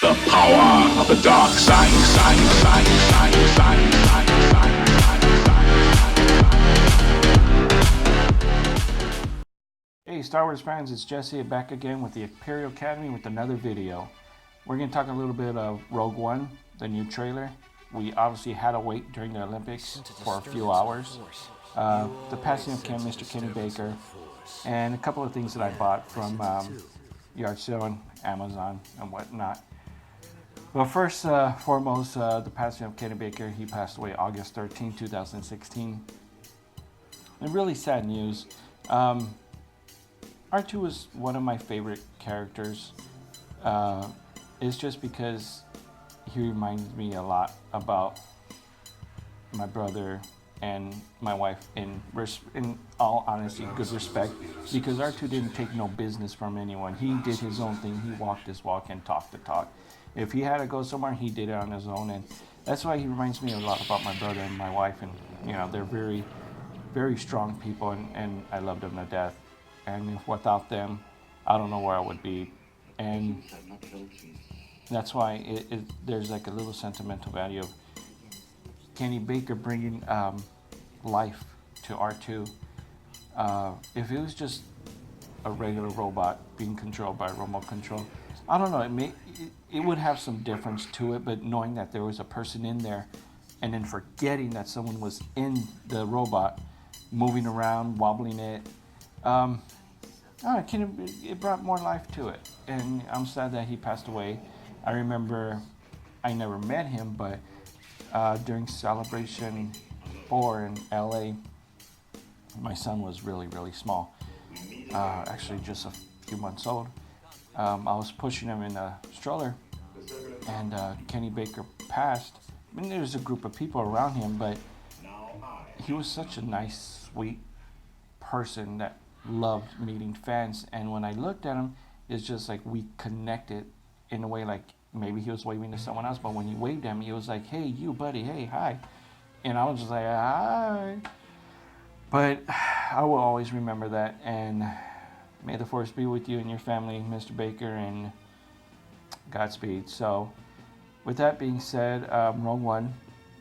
The power of the dark side. Hey Star Wars fans, it's Jesse back again with the Imperial Academy with another video. We're going to talk a little bit of Rogue One, the new trailer. We obviously had to wait during the Olympics for a few hours. The passing of Mr. Kenny Baker, and a couple of things that I bought from yard sale and Amazon and whatnot. Well, first foremost, the passing of Kenny Baker. He passed away August 13, 2016. And really sad news. R2 was one of my favorite characters. It's just because he reminds me a lot about my brother and my wife in all honesty, good respect, because R2 didn't take no business from anyone. He did his own thing. He walked his walk and talked the talk. If he had to go somewhere, he did it on his own, and that's why he reminds me a lot about my brother and my wife. And you know, they're very, very strong people, and I love them to death. And if without them, I don't know where I would be. And that's why there's like a little sentimental value of Kenny Baker bringing life to R2. If it was just a regular robot being controlled by remote control, I don't know, it would have some difference to it, but knowing that there was a person in there and then forgetting that someone was in the robot, moving around, wobbling it, it brought more life to it. And I'm sad that he passed away. I remember I never met him, but during Celebration 4 in LA, my son was really, really small. Actually, just a few months old. I was pushing him in a stroller, and Kenny Baker passed. I mean, there was a group of people around him, but he was such a nice, sweet person that loved meeting fans. And when I looked at him, it's just like we connected in a way, like maybe he was waving to someone else, but when you waved at him, he was like, "Hey, you buddy, hey, hi." And I was just like, "Hi." But I will always remember that, and may the force be with you and your family, Mr. Baker, and Godspeed. So with that being said, Rogue One,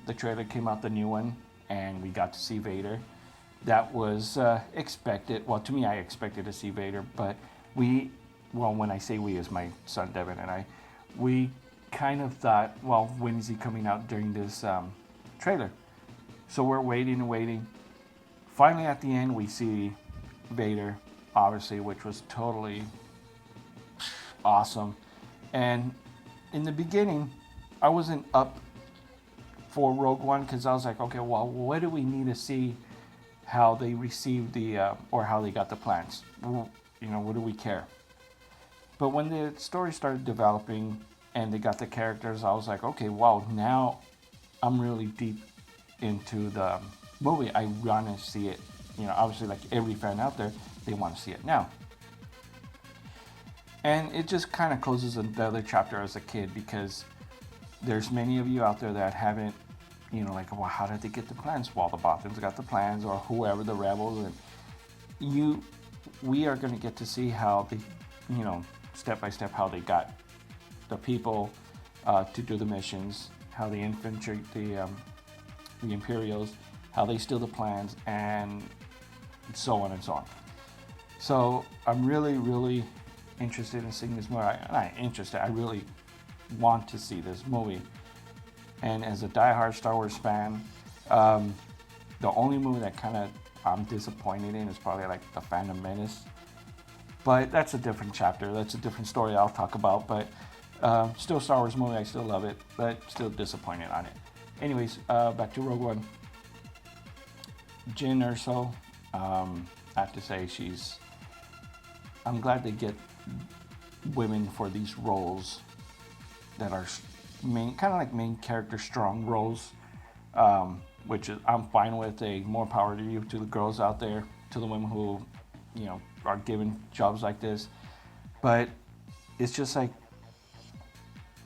the trailer came out, the new one, and we got to see Vader. That was expected. Well, to me, I expected to see Vader, but when I say we, is my son Devin and I, we kind of thought, well, when is he coming out during this trailer? So we're waiting and waiting. Finally, at the end, we see Vader, obviously, which was totally awesome. And in the beginning, I wasn't up for Rogue One because I was like, okay, well, what do we need to see? How they received or how they got the plans. You know, what do we care? But when the story started developing and they got the characters, I was like, okay, wow, now I'm really deep into the movie. I want to see it. You know, obviously, like every fan out there, they want to see it now. And it just kind of closes another chapter as a kid, because there's many of you out there that haven't, you know, like, well, how did they get the plans? Well, the Bothans got the plans, or whoever, the rebels, and we are going to get to see how they, you know, step by step, how they got the people to do the missions, how they infiltrate the Imperials, how they steal the plans, and so on and so on. So I'm really, really interested in seeing this movie. I really want to see this movie. And as a diehard Star Wars fan, the only movie that kind of I'm disappointed in is probably like The Phantom Menace. But that's a different chapter. That's a different story I'll talk about. But still Star Wars movie. I still love it, but still disappointed on it. Anyways, back to Rogue One. Jyn Erso, I have to say I'm glad they get women for these roles that are kind of like main character strong roles, which I'm fine with. More power to you, to the girls out there, to the women who, you know, are given jobs like this. But it's just like,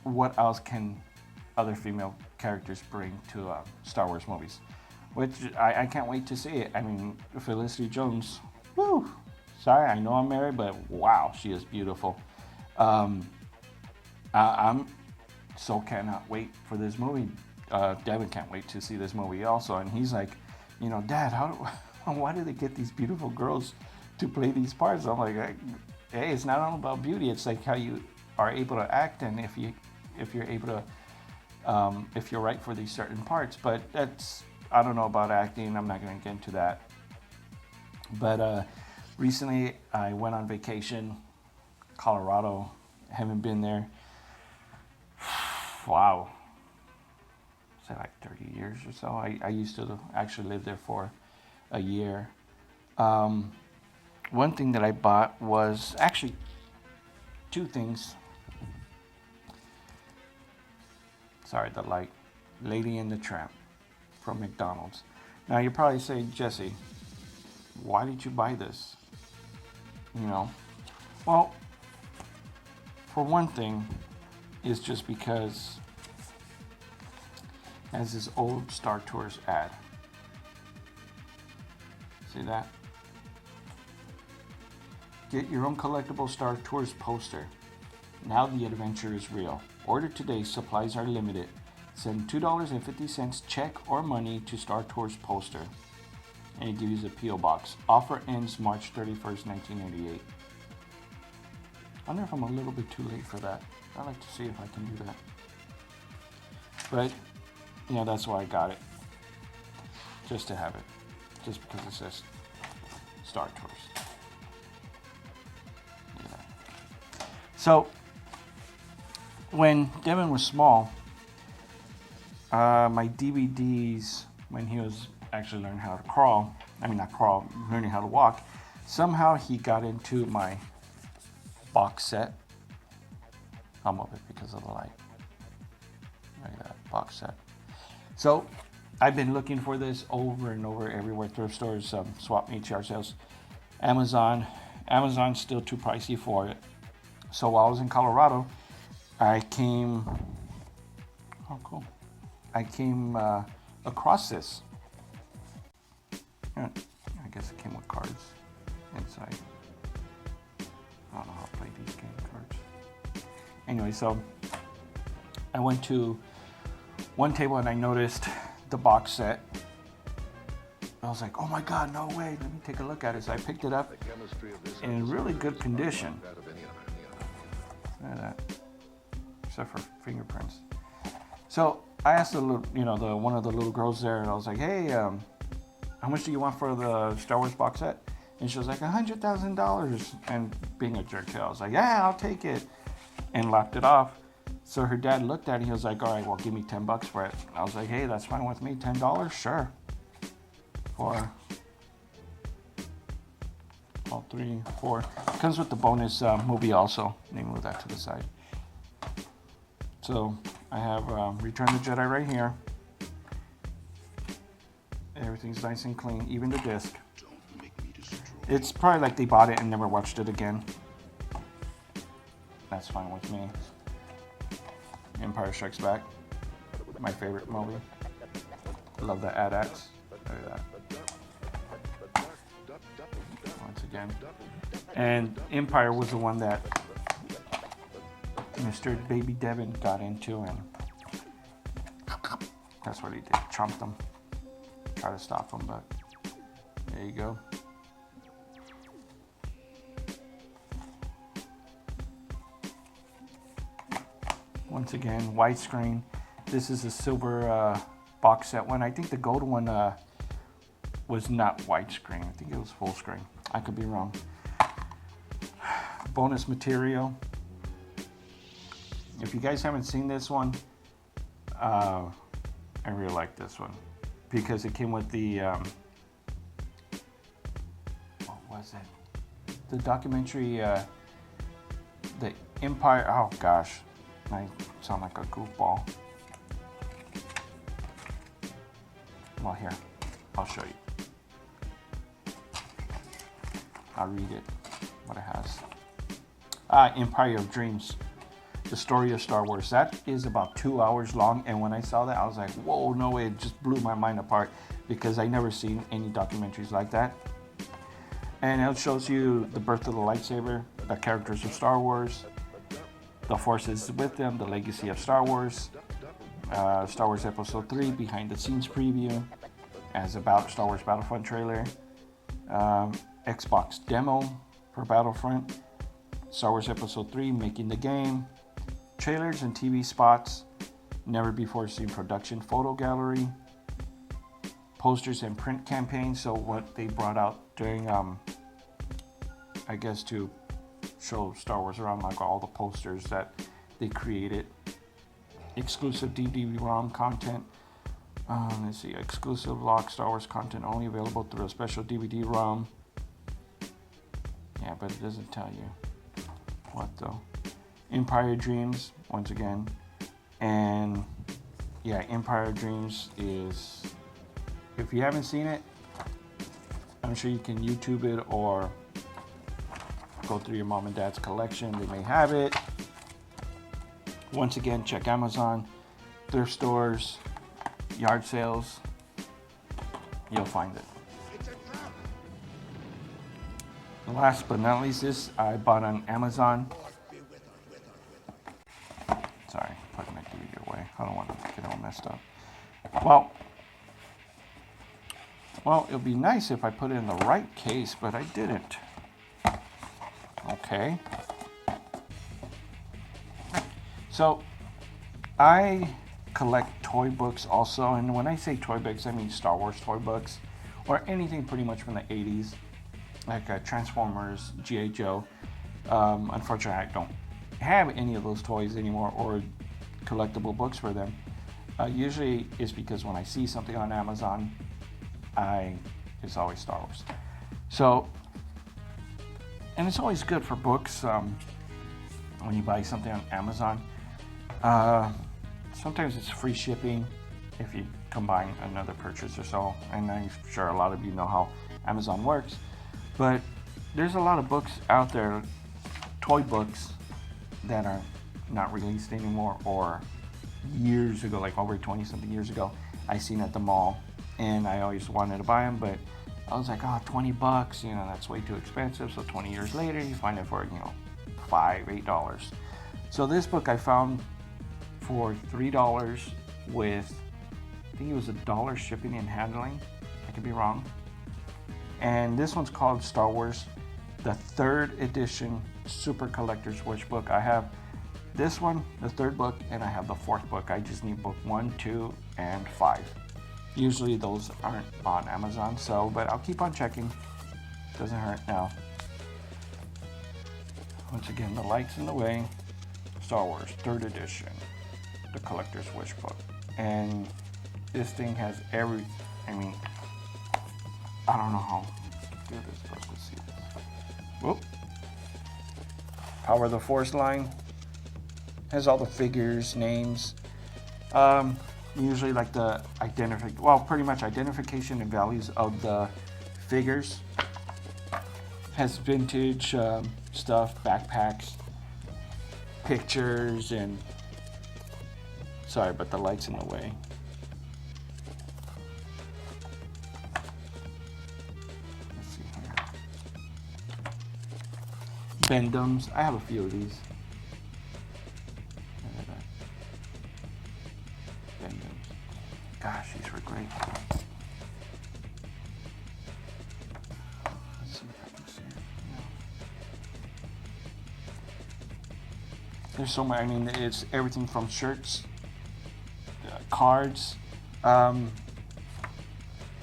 what else can other female characters bring to Star Wars movies? Which I can't wait to see it. I mean, Felicity Jones, woo! Sorry, I know I'm married, but wow, she is beautiful. I'm so cannot wait for this movie. Devin can't wait to see this movie also, and he's like, Dad, why do they get these beautiful girls to play these parts? I'm like, hey, it's not all about beauty. It's like how you are able to act, and if you're able to, if you're right for these certain parts. But I don't know about acting. I'm not going to get into that. But recently, I went on vacation, Colorado. Haven't been there. Wow. Say like 30 years or so. I used to actually live there for a year. One thing that I bought was actually two things. Sorry, the light. Lady and the Tramp from McDonald's. Now you're probably saying, Jesse, why did you buy this? Well, for one thing, it's just because it has this old Star Tours ad. See that? Get your own collectible Star Tours poster. Now the adventure is real. Order today, supplies are limited. Send $2.50 check or money to Star Tours poster. And it gives you a P.O. box. Offer ends March 31st, 1988. I wonder if I'm a little bit too late for that. I'd like to see if I can do that. But, that's why I got it. Just to have it. Just because it says Star Tours. So, when Devin was small, my DVDs, when he was actually learning how to crawl, learning how to walk, somehow he got into my box set. I'll move it because of the light. Look at that box set. So, I've been looking for this over and over everywhere. Thrift stores, swap meets, yard sales, Amazon. Amazon's still too pricey for it. So while I was in Colorado, I came across this. I guess it came with cards inside. I don't know how to play these game cards. Anyway, so I went to one table and I noticed the box set. I was like, oh my God, no way, let me take a look at it. So I picked it up in really good condition. Look at that, except for fingerprints. So I asked one of the little girls there, and I was like, hey, how much do you want for the Star Wars box set? And she was like, $100,000. And being a jerk, I was like, yeah, I'll take it. And laughed it off. So her dad looked at it, he was like, all right, well, give me $10 for it. I was like, hey, that's fine with me, $10, sure. For 3, 4. Comes with the bonus movie also. Let me move that to the side. So I have Return of the Jedi right here. Everything's nice and clean, even the disc. It's probably like they bought it and never watched it again. That's fine with me. Empire Strikes Back, my favorite movie. Love the AT-ATs. Look at that. Once again. And Empire was the one that Mr. Baby Devin got into, and that's what he did. Trumped him. Try to stop him, but there you go. Once again, widescreen. This is a silver box set one. I think the gold one was not widescreen. I think it was full screen. I could be wrong. Bonus material. If you guys haven't seen this one, I really like this one because it came with the what was it? The documentary, the Empire. Oh gosh, I sound like a goofball. Well, here, I'll show you. I'll read it. What it has. Empire of Dreams. The story of Star Wars. That is about 2 hours long, and when I saw that, I was like, whoa, no way. It just blew my mind apart because I never seen any documentaries like that. And it shows you the birth of the lightsaber, the characters of Star Wars, The Force is with them, the legacy of Star Wars. Star Wars Episode 3 behind the scenes preview as about Star Wars Battlefront trailer. Xbox demo for Battlefront. Star Wars Episode 3 making the game. Trailers and TV spots. Never before seen production photo gallery. Posters and print campaign. So what they brought out during, I guess to show Star Wars around, like all the posters that they created. Exclusive DVD-ROM content. Let's see, exclusive lock Star Wars content only available through a special DVD-ROM. Yeah, but it doesn't tell you what though. Empire Dreams, once again. And yeah, Empire Dreams is, if you haven't seen it, I'm sure you can YouTube it or go through your mom and dad's collection. They may have it. Once again, check Amazon, thrift stores, yard sales. You'll find it. Last but not least, this I bought on Amazon. Sorry, putting my DVD away. I don't want to get it all messed up. Well, it would be nice if I put it in the right case, but I didn't. Okay. So, I collect toy books also, and when I say toy books, I mean Star Wars toy books, or anything pretty much from the 80s, like Transformers, G.I. Joe. Unfortunately, I don't have any of those toys anymore, or collectible books for them. Usually it's because when I see something on Amazon, it's always Star Wars. So, and it's always good for books when you buy something on Amazon. Sometimes it's free shipping if you combine another purchase or so, and I'm sure a lot of you know how Amazon works. But there's a lot of books out there, toy books, that are not released anymore, or years ago, like over 20 something years ago, I seen at the mall, and I always wanted to buy them, but I was like, oh, $20, you know, that's way too expensive. So 20 years later, you find it for, $5, $8. So this book I found for $3 with, I think it was $1 shipping and handling. I could be wrong. And this one's called Star Wars, the 3rd edition Super Collector's Wish book. I have this one, the 3rd book, and I have the 4th book. I just need book 1, 2, and 5. Usually those aren't on Amazon, but I'll keep on checking. Doesn't hurt now. Once again, the light's in the way. Star Wars 3rd edition, the Collector's Wish book. And this thing has I don't know how to do this, but let's see this. Whoop. Power of the Force line. Has all the figures, names. Usually like the pretty much identification and values of the figures. Has vintage stuff, backpacks, pictures, and sorry, but the light's in the way. Let's see here. Bendums. I have a few of these. Gosh, these were great. Let's see if I can see it. Yeah. There's so many. It's everything from shirts, cards.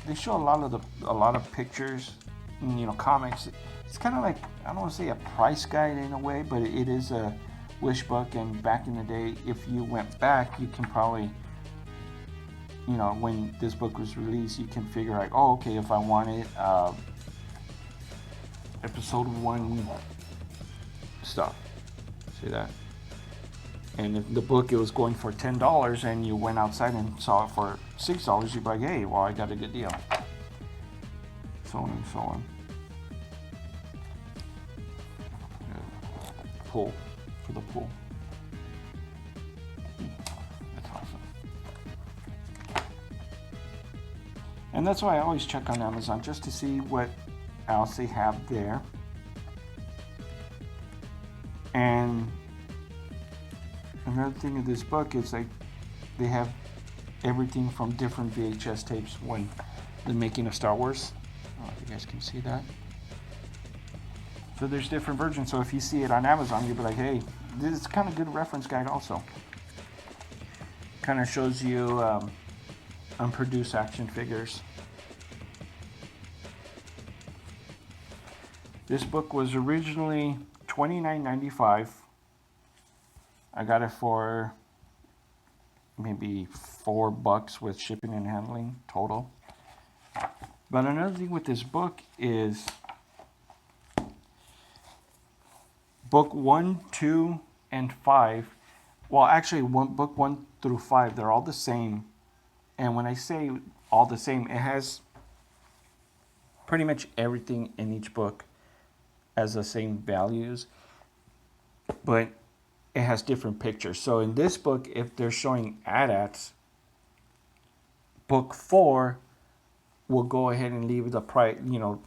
They show a lot of pictures, comics. It's kind of like, I don't want to say a price guide in a way, but it is a wish book. And back in the day, if you went back, you can probably, when this book was released, you can figure out, oh, okay, if I wanted episode 1 stuff, see that? And if the book, it was going for $10 and you went outside and saw it for $6, you'd be like, hey, well, I got a good deal. So on and so on. Pull, for the pull. That's awesome. And that's why I always check on Amazon, just to see what else they have there. And another thing in this book is like they have everything from different VHS tapes when the making of Star Wars. I don't know if you guys can see that. So there's different versions. So if you see it on Amazon, you'll be like, hey, this is kind of good reference guide also. Kind of shows you unproduced action figures. This book was originally $29.95. I got it for maybe $4 with shipping and handling total. But another thing with this book is book 1, 2, and 5. Well, actually, book 1 through 5, they're all the same. And when I say all the same, it has pretty much everything in each book as the same values, but it has different pictures. So in this book, if they're showing AT-ATs, book 4 will go ahead and leave the price,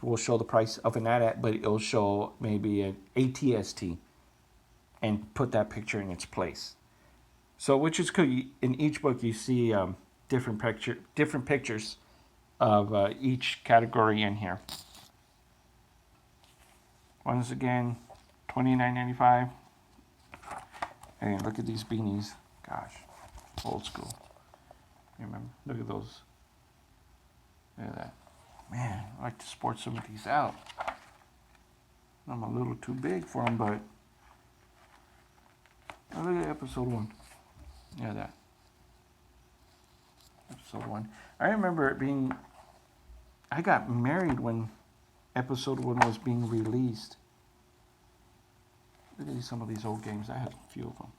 we'll show the price of an AT-AT, but it'll show maybe an ATST and put that picture in its place. So, which is cool. In each book, you see different pictures of each category in here. Once again, $29.95. Hey, look at these beanies. Gosh, old school. Remember? Look at those. Look at that. Man, I like to sport some of these out. I'm a little too big for them, but oh, look at episode 1. Yeah, that. Episode 1. I remember it being... I got married when episode 1 was being released. Look at some of these old games. I had a few of them.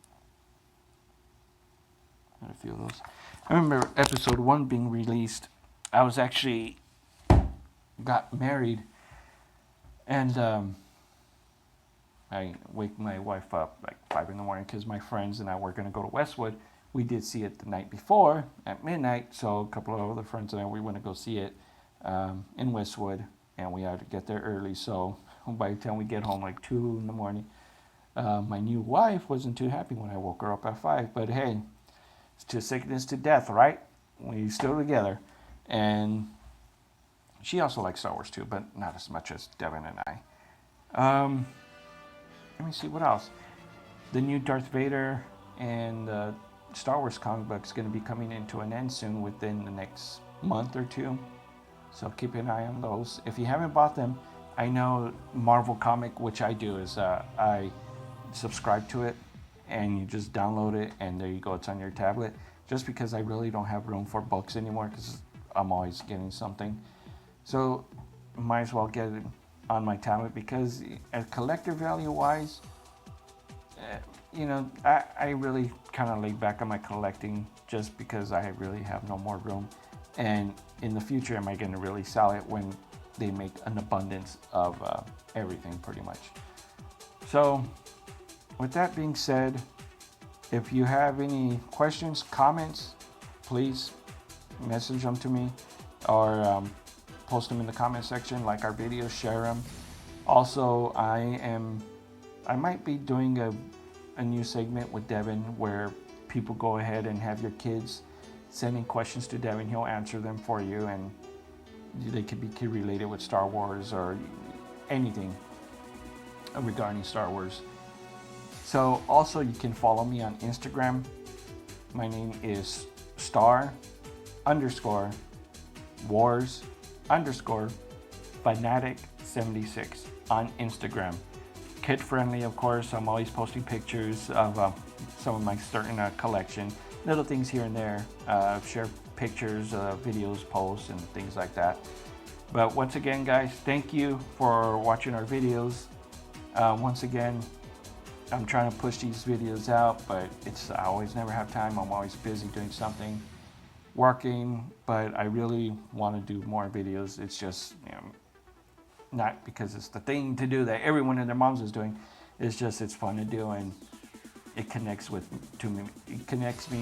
I had a few of those. I remember episode 1 being released. I was actually... got married. And I wake my wife up like 5 in the morning because my friends and I were going to go to Westwood. We did see it the night before at midnight, so a couple of other friends and I, we went to go see it in Westwood, and we had to get there early. So by the time we get home, like 2 in the morning, my new wife wasn't too happy when I woke her up at 5. But hey, it's to sickness to death, right? We still together, and she also likes Star Wars too, but not as much as Devin and I. Let me see what else. The new Darth Vader and Star Wars comic book is going to be coming into an end soon, within the next month or 2. So keep an eye on those. If you haven't bought them, I know Marvel Comic, which I do, is I subscribe to it and you just download it and there you go, it's on your tablet. Just because I really don't have room for books anymore because I'm always getting something. So might as well get it on my tablet, because collector value wise, I really kind of laid back on my collecting just because I really have no more room. And in the future, am I going to really sell it when they make an abundance of everything pretty much? So with that being said, if you have any questions, comments, please message them to me, or post them in the comment section, like our videos, share them. Also, I might be doing a new segment with Devin where people go ahead and have your kids sending questions to Devin. He'll answer them for you, and they could be related with Star Wars or anything regarding Star Wars. So also you can follow me on Instagram. My name is star_wars_fanatic76 on Instagram. Kid friendly, of course. I'm always posting pictures of some of my certain collection, little things here and there. Share pictures, videos, posts, and things like that. But once again, guys, thank you for watching our videos. Once again, I'm trying to push these videos out, but I always never have time. I'm always busy doing something, working, but I really want to do more videos. It's just, not because it's the thing to do that everyone and their moms is doing. It's just, it's fun to do, and it connects me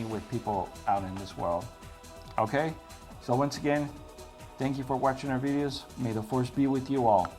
with people out in this world. Okay, so once again, thank you for watching our videos. May the force be with you all.